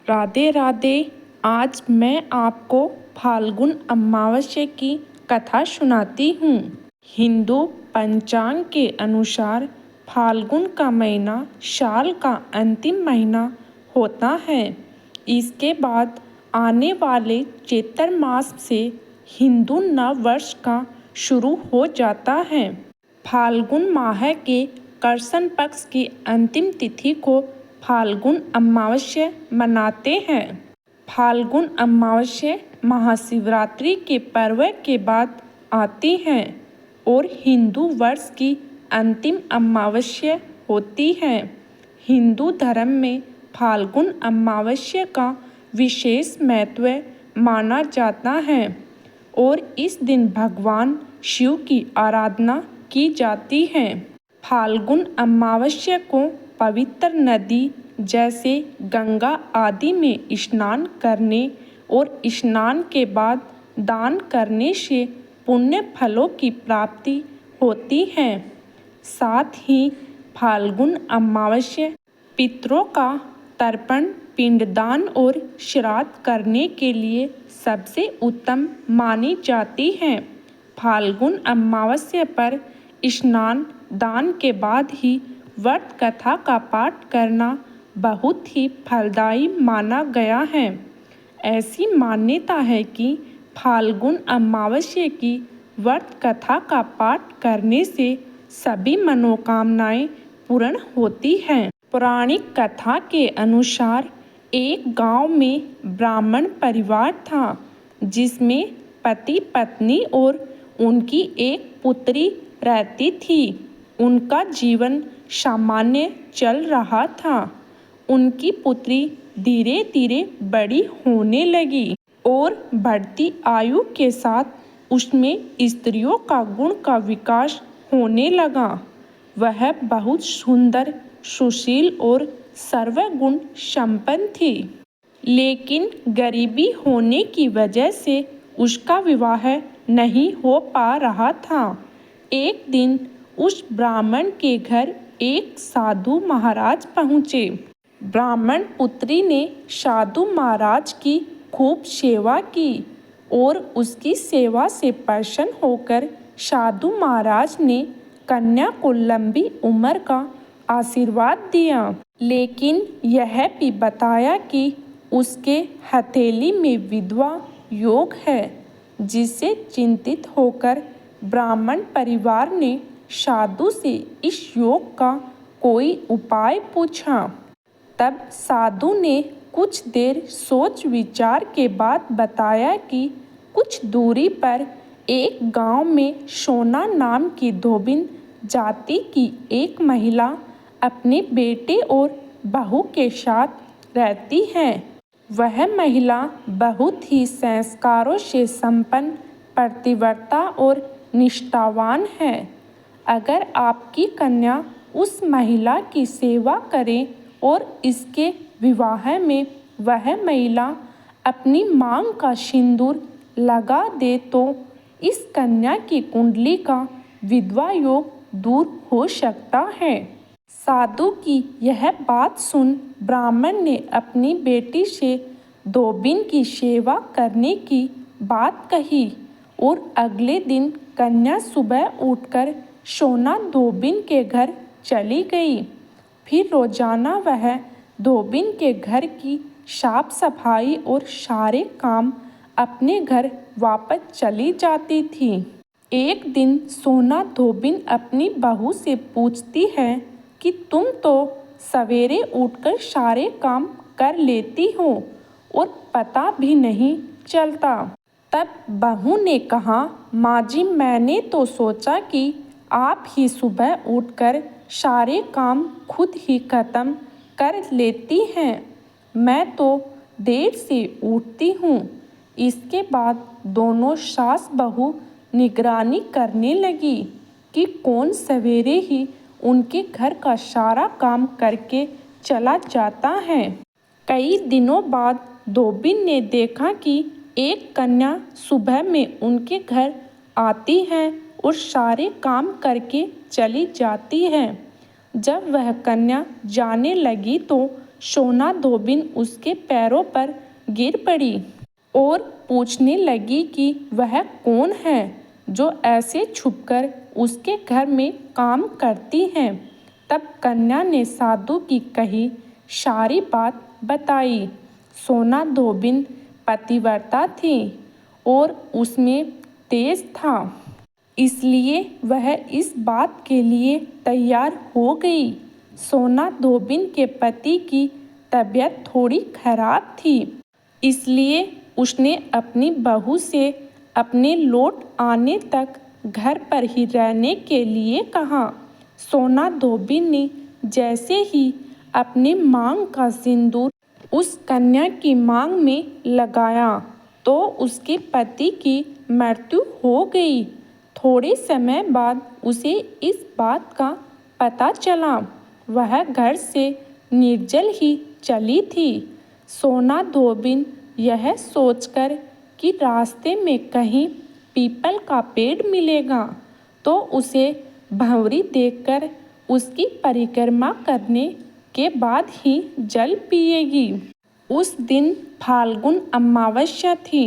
राधे राधे। आज मैं आपको फाल्गुन अमावस्या की कथा सुनाती हूँ। हिंदू पंचांग के अनुसार फाल्गुन का महीना साल का अंतिम महीना होता है। इसके बाद आने वाले चैत्र मास से हिंदू नव वर्ष का शुरू हो जाता है। फाल्गुन माह के कृष्ण पक्ष की अंतिम तिथि को फाल्गुन अमावस्या मनाते हैं। फाल्गुन अमावस्या महाशिवरात्रि के पर्व के बाद आती है और हिंदू वर्ष की अंतिम अमावस्या होती है। हिंदू धर्म में फाल्गुन अमावस्या का विशेष महत्व माना जाता है और इस दिन भगवान शिव की आराधना की जाती है। फाल्गुन अमावस्या को पवित्र नदी जैसे गंगा आदि में स्नान करने और स्नान के बाद दान करने से पुण्य फलों की प्राप्ति होती है। साथ ही फाल्गुन अमावस्या पितरों का तर्पण, पिंडदान और श्राद्ध करने के लिए सबसे उत्तम मानी जाती है। फाल्गुन अमावस्या पर स्नान दान के बाद ही व्रत कथा का पाठ करना बहुत ही फलदायी माना गया है। ऐसी मान्यता है कि फाल्गुन अमावस्या की व्रत कथा का पाठ करने से सभी मनोकामनाएं पूर्ण होती हैं। पौराणिक कथा के अनुसार एक गांव में ब्राह्मण परिवार था जिसमें पति पत्नी और उनकी एक पुत्री रहती थी। उनका जीवन सामान्य चल रहा था। उनकी पुत्री धीरे धीरे बड़ी होने लगी और बढ़ती आयु के साथ उसमें स्त्रियों का गुण का विकास होने लगा। वह बहुत सुंदर, सुशील और सर्वगुण संपन्न थी, लेकिन गरीबी होने की वजह से उसका विवाह नहीं हो पा रहा था। एक दिन उस ब्राह्मण के घर एक साधु महाराज पहुँचे। ब्राह्मण पुत्री ने साधु महाराज की खूब सेवा की और उसकी सेवा से प्रसन्न होकर साधु महाराज ने कन्या को लंबी उम्र का आशीर्वाद दिया, लेकिन यह भी बताया कि उसके हथेली में विधवा योग है। जिससे चिंतित होकर ब्राह्मण परिवार ने साधु से इस योग का कोई उपाय पूछा। तब साधु ने कुछ देर सोच विचार के बाद बताया कि कुछ दूरी पर एक गांव में सोना नाम की धोबिन जाति की एक महिला अपने बेटे और बहू के साथ रहती है। वह महिला बहुत ही संस्कारों से संपन्न, पतिव्रता और निष्ठावान है। अगर आपकी कन्या उस महिला की सेवा करे और इसके विवाह में वह महिला अपनी मांग का सिंदूर लगा दे तो इस कन्या की कुंडली का विधवा योग दूर हो सकता है। साधु की यह बात सुन ब्राह्मण ने अपनी बेटी से धोबिन की सेवा करने की बात कही और अगले दिन कन्या सुबह उठकर सोना धोबिन के घर चली गई। फिर रोजाना वह धोबिन के घर की साफ सफाई और सारे काम अपने घर वापस चली जाती थी। एक दिन सोना धोबिन अपनी बहू से पूछती है कि तुम तो सवेरे उठकर सारे काम कर लेती हो और पता भी नहीं चलता। तब बहू ने कहा, माँ जी, मैंने तो सोचा कि आप ही सुबह उठकर सारे काम खुद ही खत्म कर लेती हैं। मैं तो देर से उठती हूँ। इसके बाद दोनों सास बहू निगरानी करने लगी कि कौन सवेरे ही उनके घर का सारा काम करके चला जाता है। कई दिनों बाद धोबिन ने देखा कि एक कन्या सुबह में उनके घर आती है और सारे काम करके चली जाती है। जब वह कन्या जाने लगी तो सोना धोबिन उसके पैरों पर गिर पड़ी और पूछने लगी कि वह कौन है जो ऐसे छुपकर उसके घर में काम करती है। तब कन्या ने साधु की कही सारी बात बताई। सोना धोबिन पतिव्रता थी और उसमें तेज था, इसलिए वह इस बात के लिए तैयार हो गई। सोना धोबिन के पति की तबीयत थोड़ी खराब थी, इसलिए उसने अपनी बहू से अपने लौट आने तक घर पर ही रहने के लिए कहा। सोना धोबिन ने जैसे ही अपने मांग का सिंदूर उस कन्या की मांग में लगाया तो उसके पति की मृत्यु हो गई। थोड़े समय बाद उसे इस बात का पता चला। वह घर से निर्जल ही चली थी। सोना धोबिन यह सोचकर कि रास्ते में कहीं पीपल का पेड़ मिलेगा तो उसे भंवरी देखकर उसकी परिक्रमा करने के बाद ही जल पिएगी। उस दिन फाल्गुन अमावस्या थी।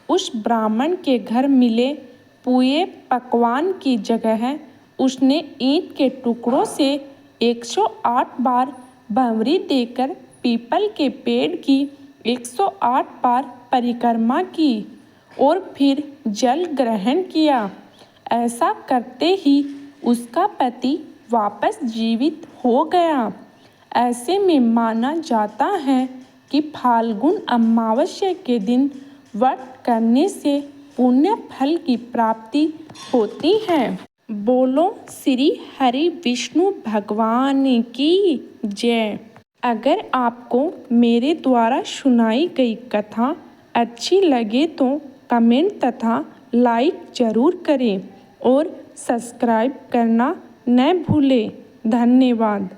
उस ब्राह्मण के घर मिले पुए पकवान की जगह उसने ईंट के टुकड़ों से 108 बार भंवरी देकर पीपल के पेड़ की 108 बार परिक्रमा की और फिर जल ग्रहण किया। ऐसा करते ही उसका पति वापस जीवित हो गया। ऐसे में माना जाता है कि फाल्गुन अमावस्या के दिन व्रत करने से पुण्य फल की प्राप्ति होती है। बोलो श्री हरि विष्णु भगवान की जय। अगर आपको मेरे द्वारा सुनाई गई कथा अच्छी लगे तो कमेंट तथा लाइक जरूर करें और सब्सक्राइब करना न भूलें। धन्यवाद।